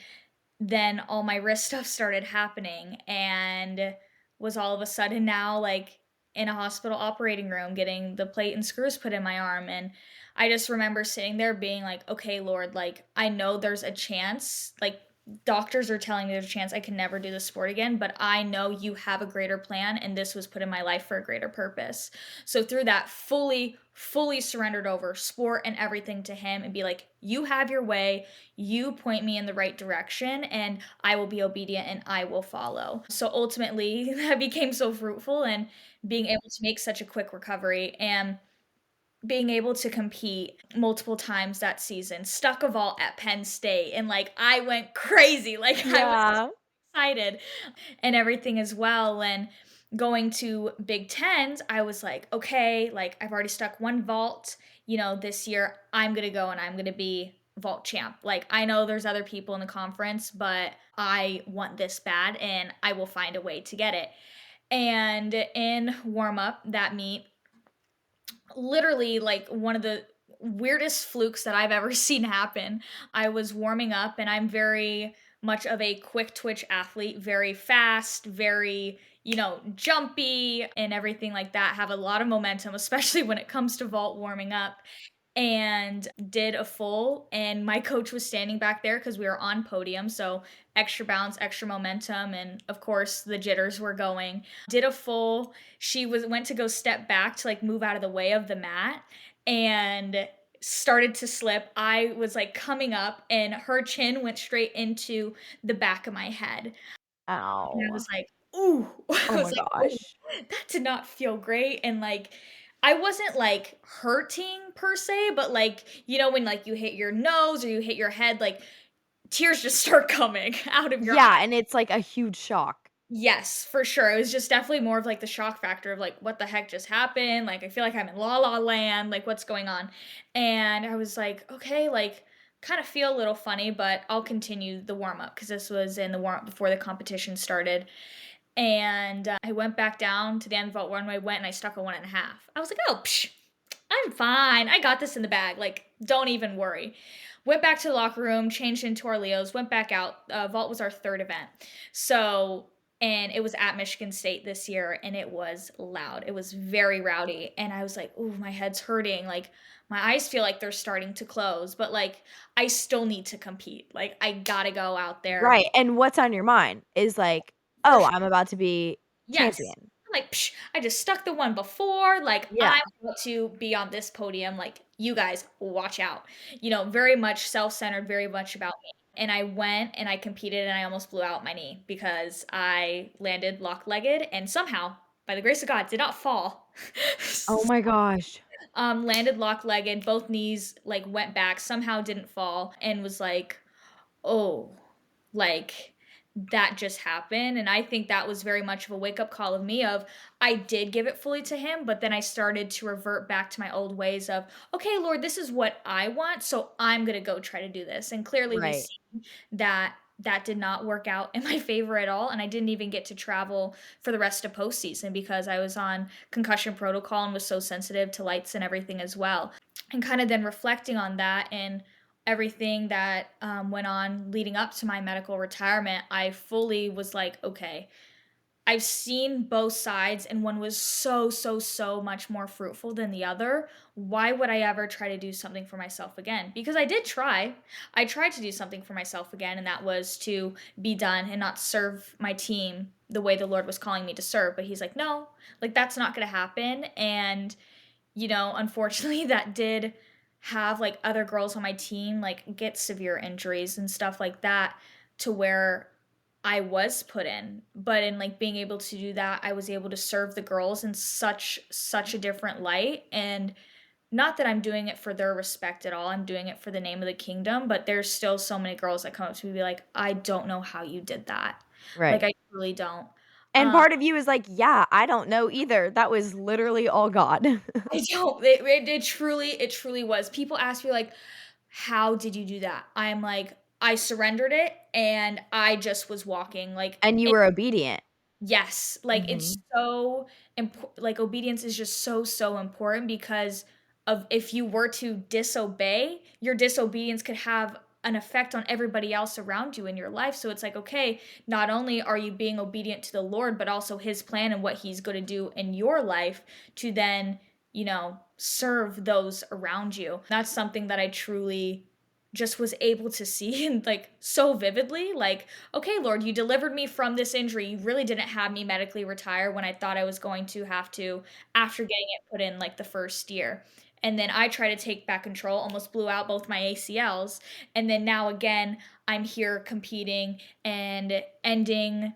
then all my wrist stuff started happening and was all of a sudden now like in a hospital operating room getting the plate and screws put in my arm. And I just remember sitting there being like, okay, Lord, like I know there's a chance, like doctors are telling me there's a chance I can never do the sport again, but I know you have a greater plan and this was put in my life for a greater purpose. So through that, fully surrendered over sport and everything to him and be like, you have your way, you point me in the right direction and I will be obedient and I will follow. So ultimately that became so fruitful and being able to make such a quick recovery and being able to compete multiple times that season, stuck a vault at Penn State, and like I went crazy. Like I was Yeah. excited and everything as well. And going to Big Tens, I was like, okay, like I've already stuck one vault, this year I'm gonna go and I'm gonna be vault champ. Like I know there's other people in the conference, but I want this bad and I will find a way to get it. And in warm up that meet, literally like one of the weirdest flukes that I've ever seen happen. I was warming up and I'm very much of a quick twitch athlete, very fast, very, jumpy and everything like that, have a lot of momentum, especially when it comes to vault warming up, and did a full, and my coach was standing back there because we were on podium, so extra bounce, extra momentum, and of course the jitters were going. Did a full. She went to go step back to like move out of the way of the mat and started to slip. I was like coming up and her chin went straight into the back of my head. And I Ow. was like, "Ooh." I Oh was my like, "Oh, gosh. that did not feel great." And like I wasn't like hurting per se, but like, when like you hit your nose or you hit your head, like tears just start coming out of your Yeah, eyes. and it's like a huge shock. Yes, for sure. It was just definitely more of like the shock factor of like, what the heck just happened? Like, I feel like I'm in La La Land. Like, what's going on? And I was like, okay, like, kind of feel a little funny, but I'll continue the warm up because this was in the warm up before the competition started. And I went back down to the end of the vault runway, went and I stuck a 1.5. I was like, oh, psh, I'm fine. I got this in the bag. Like, don't even worry. Went back to the locker room, changed into our Leos, went back out. Vault was our third event. So, and it was at Michigan State this year, and it was loud. It was very rowdy. And I was like, ooh, my head's hurting. Like, my eyes feel like they're starting to close, but like, I still need to compete. Like, I gotta go out there. Right, and what's on your mind is like, For "Oh, I'm about to be Yes. champion." I'm like, "Psh, I just stuck the one before, like, Yeah, I want to be on this podium, like, you guys watch out." Very much self-centered, very much about me. And I went and I competed and I almost blew out my knee because I landed lock-legged and somehow, by the grace of God, did not fall. oh my gosh. Landed lock-legged, both knees, like, went back, somehow didn't fall, and was like, "Oh, like that just happened." And I think that was very much of a wake up call of me of I did give it fully to him, but then I started to revert back to my old ways of, okay, Lord, this is what I want, so I'm going to go try to do this. And clearly we Right, see that that did not work out in my favor at all, and I didn't even get to travel for the rest of postseason because I was on concussion protocol and was so sensitive to lights and everything as well. And kind of then reflecting on that and everything that went on leading up to my medical retirement, I fully was like, okay, I've seen both sides, and one was so, so, so much more fruitful than the other. Why would I ever try to do something for myself again? Because I did try. I tried to do something for myself again, and that was to be done and not serve my team the way the Lord was calling me to serve. But He's like, no, like that's not going to happen. And unfortunately, that did have like other girls on my team like get severe injuries and stuff like that to where I was put in. But in like being able to do that, I was able to serve the girls in such a different light. And not that I'm doing it for their respect at all. I'm doing it for the name of the kingdom, but there's still so many girls that come up to me and be like, "I don't know how you did that." Like right. I really don't. And Um part of you is like, "Yeah, I don't know either. That was literally all God." I don't. It truly was. People ask me like, "How did you do that?" I'm like, "I surrendered it and I just was walking." Like, And you were obedient. yes, like it's Mhm. so like obedience is just so so important because of if you were to disobey, your disobedience could have an effect on everybody else around you in your life. So it's like, okay, not only are you being obedient to the Lord, but also his plan and what he's going to do in your life to then, serve those around you. That's something that I truly just was able to see and like so vividly like, okay, Lord, you delivered me from this injury. You really didn't have me medically retire when I thought I was going to have to after getting it put in like the first year. And then I tried to take back control, almost blew out both my ACLs. And then now again, I'm here competing and ending,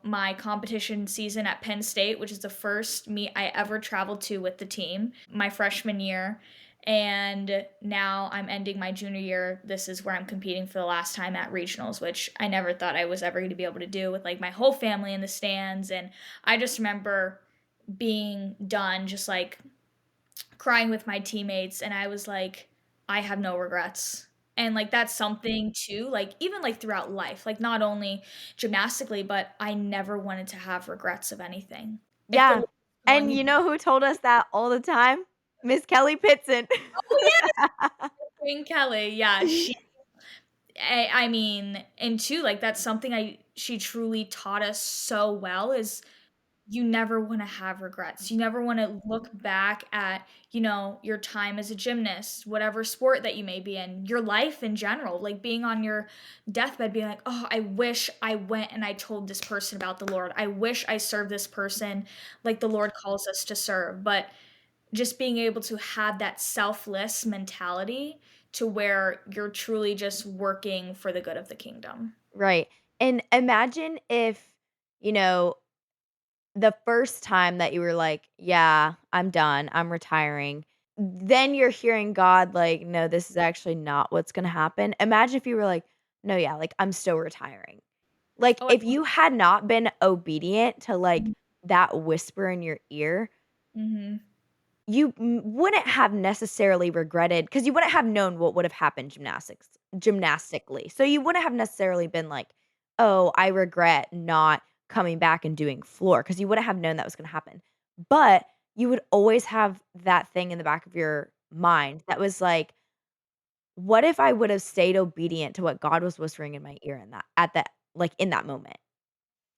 my competition season at Penn State, which is the first meet I ever traveled to with the team, my freshman year. And now I'm ending my junior year. This is where I'm competing for the last time at regionals, which I never thought I was ever going to be able to do with like my whole family in the stands. And I just remember being done, just like crying with my teammates. And I was like, I have no regrets. And like that's something too, like even like throughout life, like not only gymnastically, but I never wanted to have regrets of anything. If the Yeah. Lord was calling And me, you know who told us that all the time? Miss Kelly Pitson. oh yeah, Queen Kelly, yeah, she I mean, and too, like, that's something I she truly taught us so well is you never wanna have regrets. You never wanna look back at, your time as a gymnast, whatever sport that you may be in, your life in general, like, being on your deathbed being like, "Oh, I wish I went and I told this person about the Lord. I wish I served this person like the Lord calls us to serve." But just being able to have that selfless mentality to where you're truly just working for the good of the kingdom. Right. And imagine if, you know, the first time that you were like, "Yeah, I'm done. I'm retiring." Then you're hearing God like, "No, this is actually not what's gonna happen." Imagine if you were like, "No, yeah, like, I'm still retiring." Like, Oh, I if you had not been obedient to, like, Mhm. that whisper in your ear, Mhm. you wouldn't have necessarily regretted because you wouldn't have known what would have happened gymnastically. So you wouldn't have necessarily been like, "Oh, I regret not coming back and doing floor," because you wouldn't have known that was gonna happen. But you would always have that thing in the back of your mind that was like, "What if I would have stayed obedient to what God was whispering in my ear in that at that like, in that moment?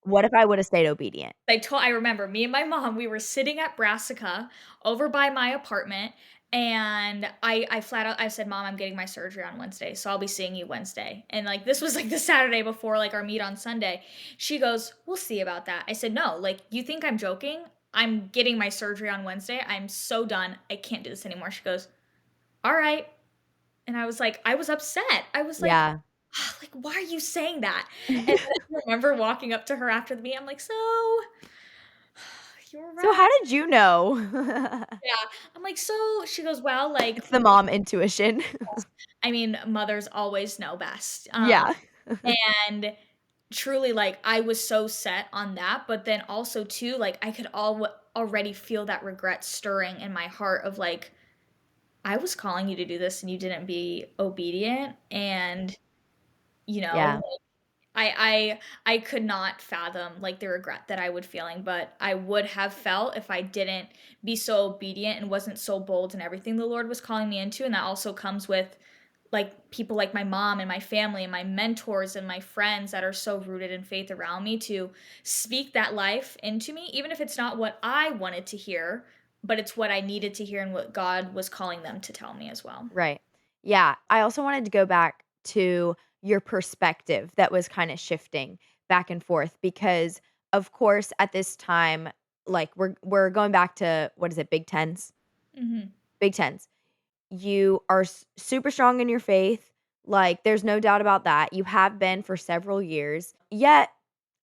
What if I would have stayed obedient?" I remember me and my mom, we were sitting at Brassica over by my apartment, and I flat out I said, "Mom, I'm getting my surgery on Wednesday, so I'll be seeing you Wednesday." And, like, this was, like, the Saturday before, like, our meet on Sunday. She goes, "We'll see about that." I said, "No, like, you think I'm joking? I'm getting my surgery on Wednesday. I'm so done. I can't do this anymore." She goes, "Alright." And I was like I was upset. I was like, Yeah. like, "Why are you saying that?" And then I remember walking up to her after the meet, I'm like, "So, you were So right." how did you know? Yeah. I'm like, "So," she goes, "Well, like, It's the mom intuition. I mean, mothers always know best." Yeah. And truly, like, I was so set on that, but then also too, like, I could already feel that regret stirring in my heart of like, "I was calling you to do this and you didn't be obedient." And, you know, Yeah. I could not fathom, like, the regret that I would feeling, but I would have felt if I didn't be so obedient and wasn't so bold in everything the Lord was calling me into, and that also comes with, like, people like my mom and my family and my mentors and my friends that are so rooted in faith around me to speak that life into me, even if it's not what I wanted to hear, but it's what I needed to hear and what God was calling them to tell me as well. Right. Yeah. I also wanted to go back to your perspective that was kinda shifting back and forth because, of course, at this time, like, we're going back to what is it, Big Tens? Mhm. Big Tens. You are super strong in your faith, like, there's no doubt about that. You have been for several years, yet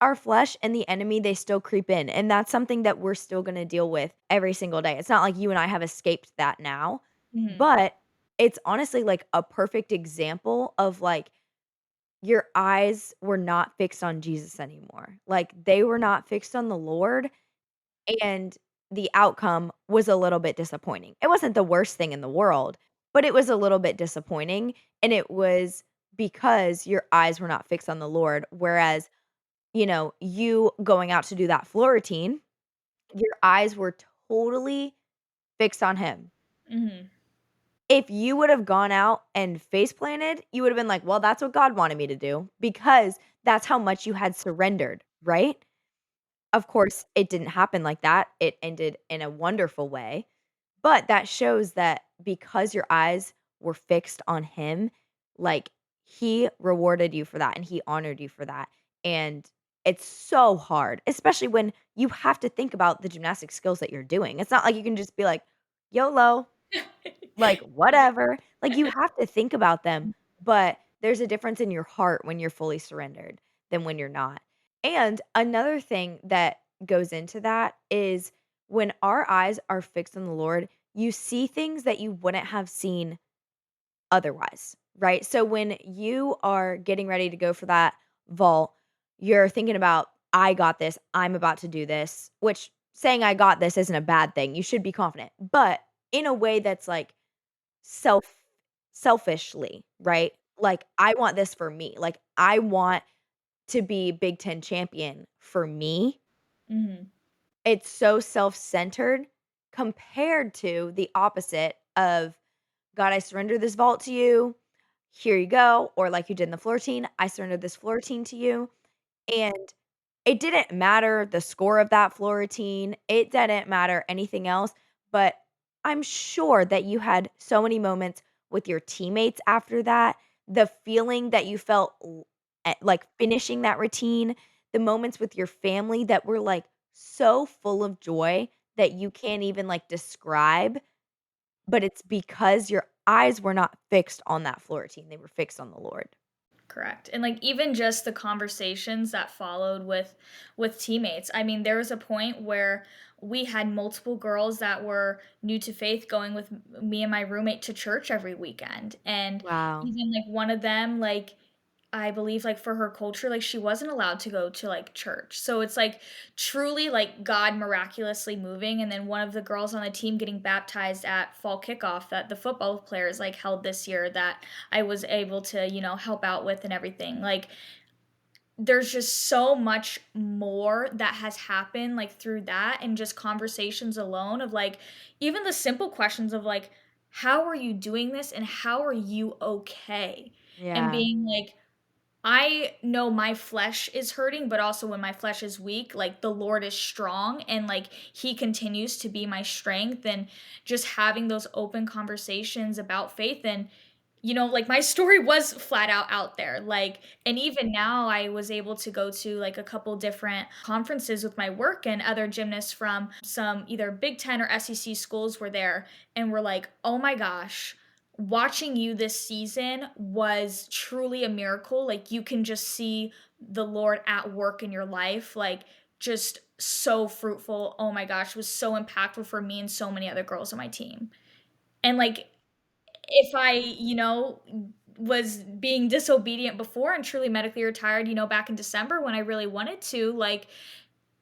our flesh and the enemy, they still creep in, and that's something that we're still gonna deal with every single day. It's not like you and I have escaped that now, Mhm. but it's honestly, like, a perfect example of, like, your eyes were not fixed on Jesus anymore. Like, they were not fixed on the Lord, and the outcome was a little bit disappointing. It wasn't the worst thing in the world, but it was a little bit disappointing, and it was because your eyes were not fixed on the Lord, whereas, you going out to do that floor routine, your eyes were totally fixed on Him. Mhm. If you would have gone out and face planted, you would have been like, "Well, that's what God wanted me to do," because that's how much you had surrendered, right? Of course, it didn't happen like that. It ended in a wonderful way, but that shows that because your eyes were fixed on Him, like, He rewarded you for that and He honored you for that, and it's so hard, especially when you have to think about the gymnastic skills that you're doing. It's not like you can just be like, "YOLO." Like, whatever. Like, you have to think about them, but there's a difference in your heart when you're fully surrendered than when you're not. And another thing that goes into that is when our eyes are fixed on the Lord, you see things that you wouldn't have seen otherwise, right? So when you are getting ready to go for that vault, you're thinking about, I got this, I'm about to do this, which saying I got this isn't a bad thing. You should be confident, but in a way that's like, Self selfishly, right? Like, I want this for me. Like, I want to be Big 10 champion for me. Mhm. It's so self-centered compared to the opposite of, "God, I surrender this vault to you. here you go, or like you did in the floor routine, I surrender this floor routine to you. And it didn't matter the score of that floor routine, it didn't matter anything else, but I'm sure that you had so many moments with your teammates after that, the feeling that you felt like finishing that routine, the moments with your family that were, like, so full of joy that you can't even, like, describe, but it's because your eyes were not fixed on that floor routine, they were fixed on the Lord. Correct. And like even just the conversations that followed with teammates. I mean, there was a point where we had multiple girls that were new to faith going with me and my roommate to church every weekend. And Wow. even like one of them like I believe, like, for her culture, like, she wasn't allowed to go to, like, church. So it's, like, truly, like, God miraculously moving, and then one of the girls on the team getting baptized at fall kickoff that the football players, like, held this year that I was able to, help out with and everything. Like, there's just so much more that has happened, like, through that and just conversations alone of, like, even the simple questions of, like, "How are you doing this, and how are you okay?" And Yeah, being like, I know my flesh is hurting, but also when my flesh is weak, like the Lord is strong and like he continues to be my strength and just having those open conversations about faith and like my story was flat out there. Like and even now I was able to go to like a couple different conferences with my work and other gymnasts from some either Big 10 or SEC schools were there and were like, "Oh my gosh, watching you this season was truly a miracle. Like you can just see the Lord at work in your life, like just so fruitful. Oh my gosh, it was so impactful for me and so many other girls on my team." And like if I, was being disobedient before and truly medically retired, back in December when I really wanted to, like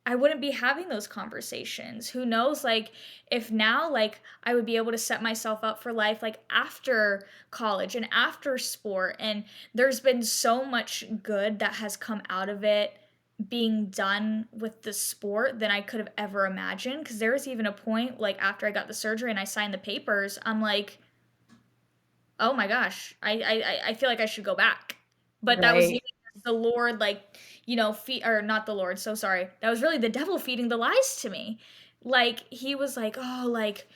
I wouldn't be having those conversations. Who knows, like, if now, like, I would be able to set myself up for life, like, after college and after sport. And there's been so much good that has come out of it being done with the sport than I could have ever imagined. Cause there was even a point, like, after I got the surgery and I signed the papers, I'm like, oh my gosh, I feel like I should go back. But that was right. even the Lord, like, feed or not the Lord, so sorry. That was really the devil feeding the lies to me. Like, he was like, "Oh, like,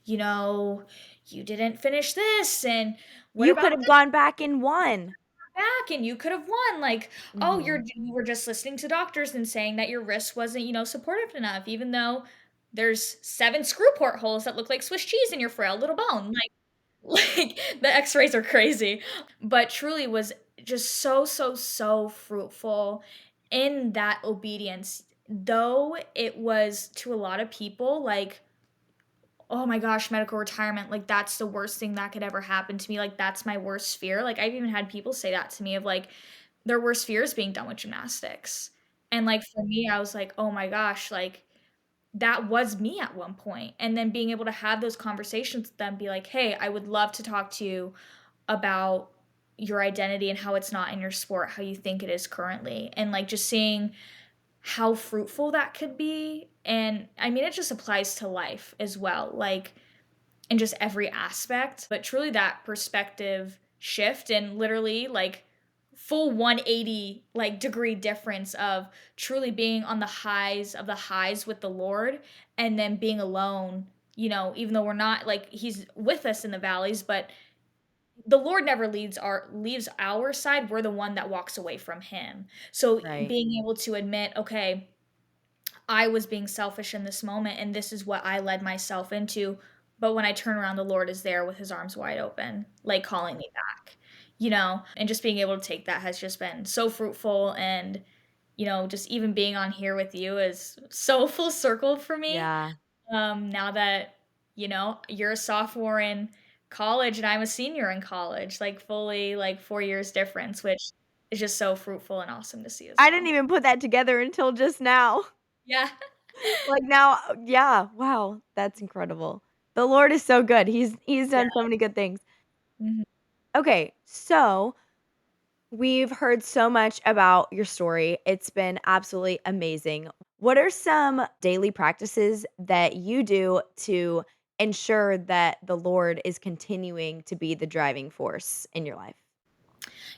you know, you didn't finish this, and what You could about have this gone back and won. back? And you could have won." Like, "Oh, Mhm. you were just listening to doctors and saying that your wrist wasn't, supportive enough, even though there's 7 screw portholes that look like Swiss cheese in your frail little bone." Like, the X-rays are crazy, but truly was just so, so, so fruitful in that obedience. Though it was to a lot of people like, "Oh my gosh, medical retirement, like, that's the worst thing that could ever happen to me, like, that's my worst fear." Like, I've even had people say that to me of, like, their worst fear is being done with gymnastics. And, like, for me, I was like, "Oh my gosh," like, that was me at one point, and then being able to have those conversations with them, be like, "Hey, I would love to talk to you about your identity and how it's not in your sport, how you think it is currently," and, like, just seeing how fruitful that could be, and, I mean, it just applies to life as well, like, in just every aspect, but truly that perspective shift and literally, like, full 180, like, degree difference of truly being on the highs of the highs with the Lord and then being alone, even though we're not like, he's with us in the valleys, but the Lord never leaves our side, we're the one that walks away from him. So, Right. being able to admit, "Okay, I was being selfish in this moment, and this is what I led myself into. But when I turn around, the Lord is there with his arms wide open, like calling me back, And just being able to take that has just been so fruitful. And, just even being on here with you is so full circle for me. Yeah. Now that, you're a sophomore in college and I'm a senior in college, like fully like 4 years difference, which is just so fruitful and awesome to see as I didn't well. even put that together until just now. Yeah. Like, now yeah, wow, that's incredible. The Lord is so good. He's Yeah. done so many good things. Mhm. Okay, so we've heard so much about your story. It's been absolutely amazing. What are some daily practices that you do to ensure that the Lord is continuing to be the driving force in your life?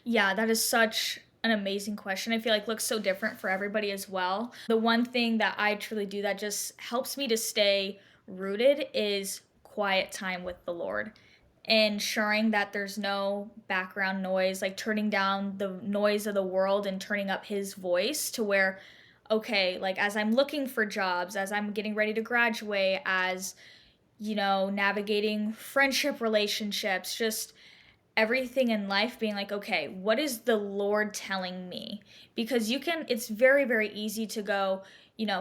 Yeah, that is such an amazing question. I feel like looks so different for everybody as well. The one thing that I truly do that just helps me to stay rooted is quiet time with the Lord. Ensuring that there's no background noise, like turning down the noise of the world and turning up his voice to where, okay, like as I'm looking for jobs, as I'm getting ready to graduate, as navigating friendship relationships, just everything in life being like, okay, what is the Lord telling me? Because it's very, very easy to go,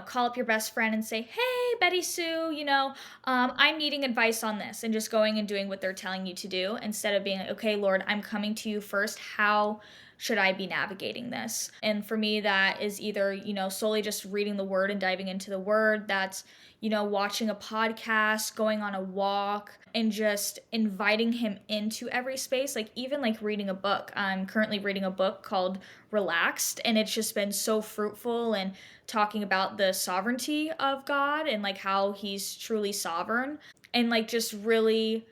call up your best friend and say, hey, Betty Sue, I'm needing advice on this, and just going and doing what they're telling you to do instead of being like, okay, Lord, I'm coming to you first. How should I be navigating this? And for me, that is either, solely just reading the word and diving into the word. That's, watching a podcast, going on a walk, and just inviting him into every space. Like, even like reading a book. I'm currently reading a book called Relaxed, and it's just been so fruitful and talking about the sovereignty of God and like how he's truly sovereign. And like just really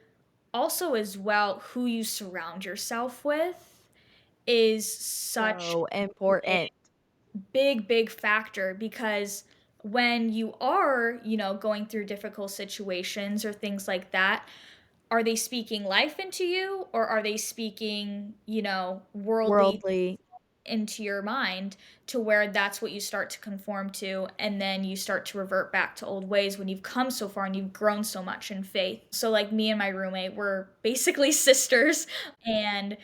also as well who you surround yourself with is such So a important. big factor, because when you are, going through difficult situations or things like that, are they speaking life into you, or are they speaking, worldly Worldly. into your mind, to where that's what you start to conform to, and then you start to revert back to old ways when you've come so far and you've grown so much in faith. So like me and my roommate were basically sisters, and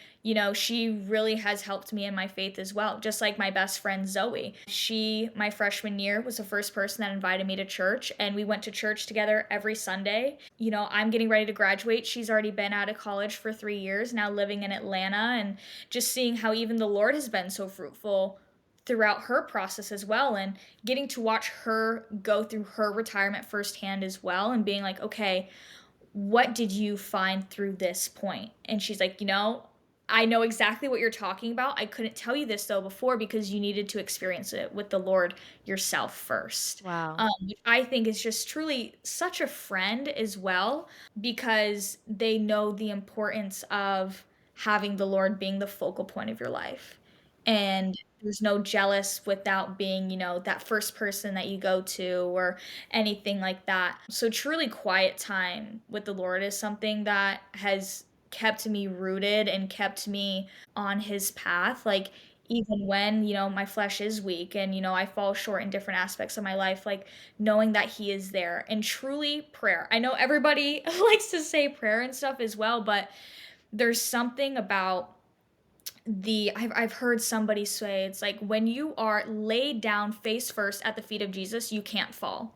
she really has helped me in my faith as well, just like my best friend Zoe. She, my freshman year, was the first person that invited me to church, and we went to church together every Sunday. I'm getting ready to graduate. She's already been out of college for 3 years now, living in Atlanta, and just seeing how even the Lord has been so fruitful throughout her process as well, and getting to watch her go through her retirement firsthand as well, and being like, okay, what did you find through this point? And she's like, I know exactly what you're talking about. I couldn't tell you this though before because you needed to experience it with the Lord yourself first. Wow. Which I think is just truly such a friend as well, because they know the importance of having the Lord being the focal point of your life. And there's no jealous without being, that first person that you go to or anything like that. So truly quiet time with the Lord is something that has kept me rooted and kept me on his path. Like, even when, my flesh is weak and, I fall short in different aspects of my life, like knowing that he is there, and truly prayer. I know everybody likes to say prayer and stuff as well, but there's something about I've heard somebody say it's like when you are laid down face first at the feet of Jesus, you can't fall.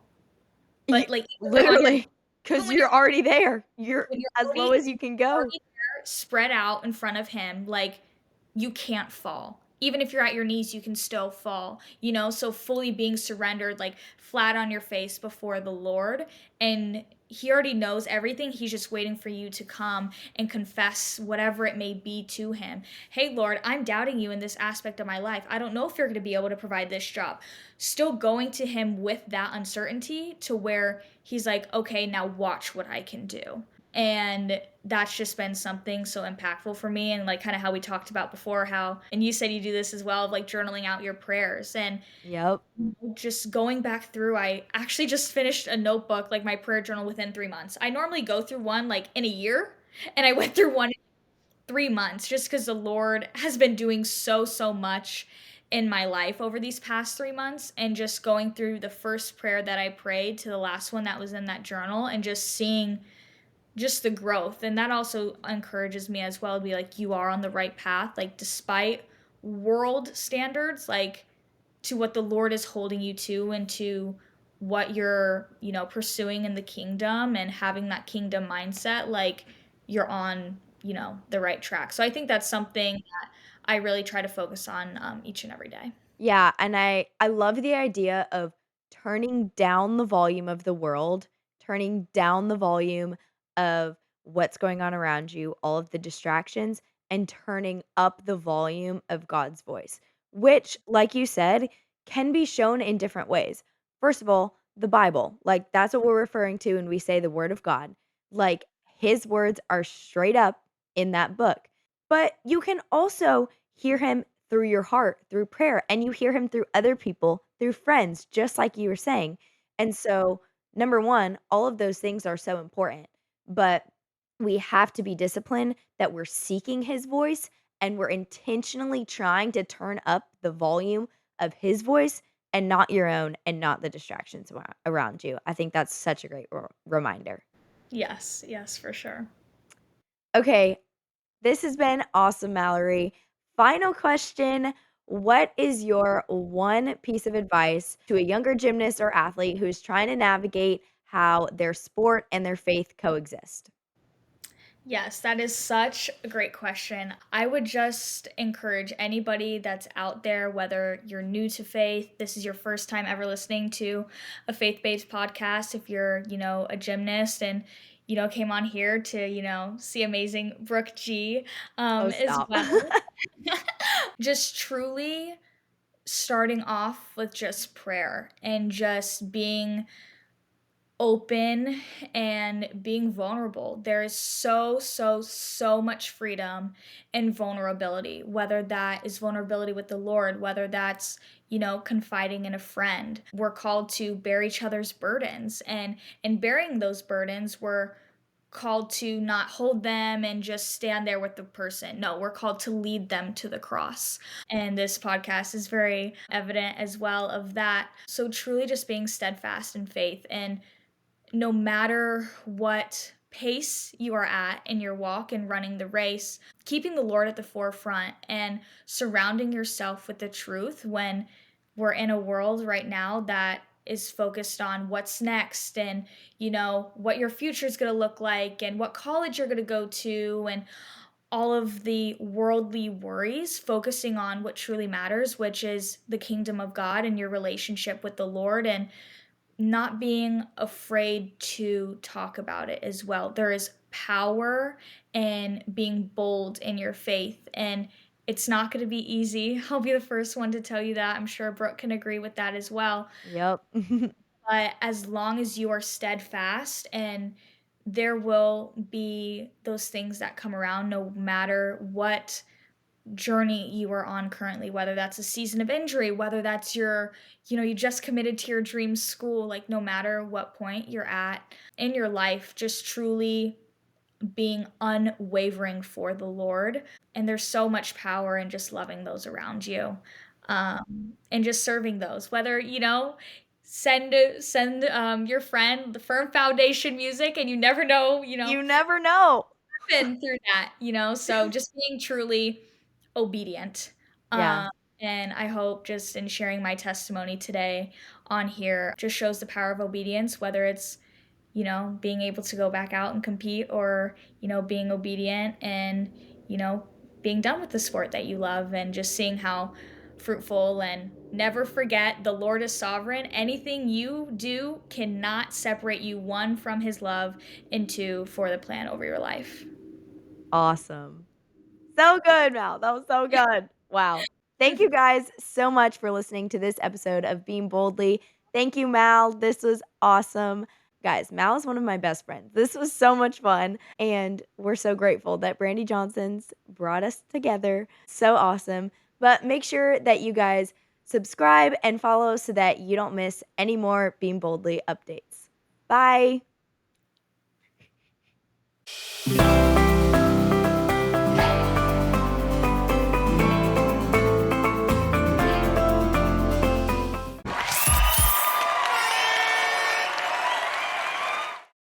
Y But like Literally, even 'cause you're already there. You're when you're as low as you can go. already there, spread out in front of him, like, you can't fall. Even if you're at your knees, you can still fall, So fully being surrendered, like flat on your face before the Lord. And he already knows everything. He's just waiting for you to come and confess whatever it may be to him. Hey, Lord, I'm doubting you in this aspect of my life. I don't know if you're going to be able to provide this job. Still going to him with that uncertainty, to where he's like, okay, now watch what I can do. And that's just been something so impactful for me, and like kind of how we talked about before, how, and you said you do this as well, of like journaling out your prayers, and Yep. just going back through. I actually just finished a notebook, like my prayer journal, within 3 months. I normally go through one like in a year, and I went through one in 3 months, just because the Lord has been doing so much in my life over these past 3 months. And just going through the first prayer that I prayed to the last one that was in that journal, and just seeing just the growth. And that also encourages me as well to be like, you are on the right path, like despite world standards, like to what the Lord is holding you to, and to what you're, pursuing in the kingdom, and having that kingdom mindset, like you're on, the right track. So I think that's something that I really try to focus on, each and every day. Yeah, and I love the idea of turning down the volume of the world, turning down the volume of what's going on around you, all of the distractions, and turning up the volume of God's voice, which, like you said, can be shown in different ways. First of all, the Bible, like that's what we're referring to when we say the word of God. Like his words are straight up in that book. but you can also hear him through your heart, through prayer, and you hear him through other people, through friends, just like you were saying. And so, number 1, all of those things are so important, but we have to be disciplined that we're seeking his voice and we're intentionally trying to turn up the volume of his voice and not your own and not the distractions around you. I think that's such a great reminder. Yes, yes, for sure. Okay, this has been awesome, Mallory. Final question. What is your one piece of advice to a younger gymnast or athlete who's trying to navigate how their sport and their faith coexist? Yes, that is such a great question. I would just encourage anybody that's out there, whether you're new to faith, this is your first time ever listening to a faith-based podcast, if you're, a gymnast and came on here to, see amazing Brooke G Oh, as stop. well. Just truly starting off with just prayer and just being open and being vulnerable. There is so, so, so much freedom and vulnerability, whether that is vulnerability with the Lord, whether that's, confiding in a friend. We're called to bear each other's burdens, and in bearing those burdens, we're called to not hold them and just stand there with the person. No, we're called to lead them to the cross. And this podcast is very evident as well of that. So truly just being steadfast in faith, and no matter what pace you are at in your walk and running the race, keeping the Lord at the forefront and surrounding yourself with the truth when we're in a world right now that is focused on what's next and what your future is going to look like and what college you're going to go to and all of the worldly worries, focusing on what truly matters, which is the kingdom of God and your relationship with the Lord, and not being afraid to talk about it as well. There is power in being bold in your faith, and it's not going to be easy. I'll be the first one to tell you that. I'm sure Brooke can agree with that as well. Yep. But as long as you are steadfast, and there will be those things that come around no matter what journey you are on currently, whether that's a season of injury, whether that's you just committed to your dream school, like no matter what point you're at in your life, just truly being unwavering for the Lord. And there's so much power in just loving those around you, and just serving those, whether send your friend the firm foundation music, and you never know, You never know. been through that, so just being truly obedient. Yeah. Um, and I hope just in sharing my testimony today on here just shows the power of obedience, whether it's, being able to go back out and compete, or, being obedient and, you know, being done with the sport that you love, and just seeing how fruitful. And never forget, the Lord is sovereign. Anything you do cannot separate you, one, from his love, and two, for the plan over your life. Awesome. So good, Mal. That was so good. Wow. Thank you guys so much for listening to this episode of Being Boldly. Thank you, Mal. This was awesome. Guys, Mal is one of my best friends. This was so much fun. And we're so grateful that Brandy Johnson's brought us together. So awesome. But make sure that you guys subscribe and follow so that you don't miss any more Being Boldly updates. Bye.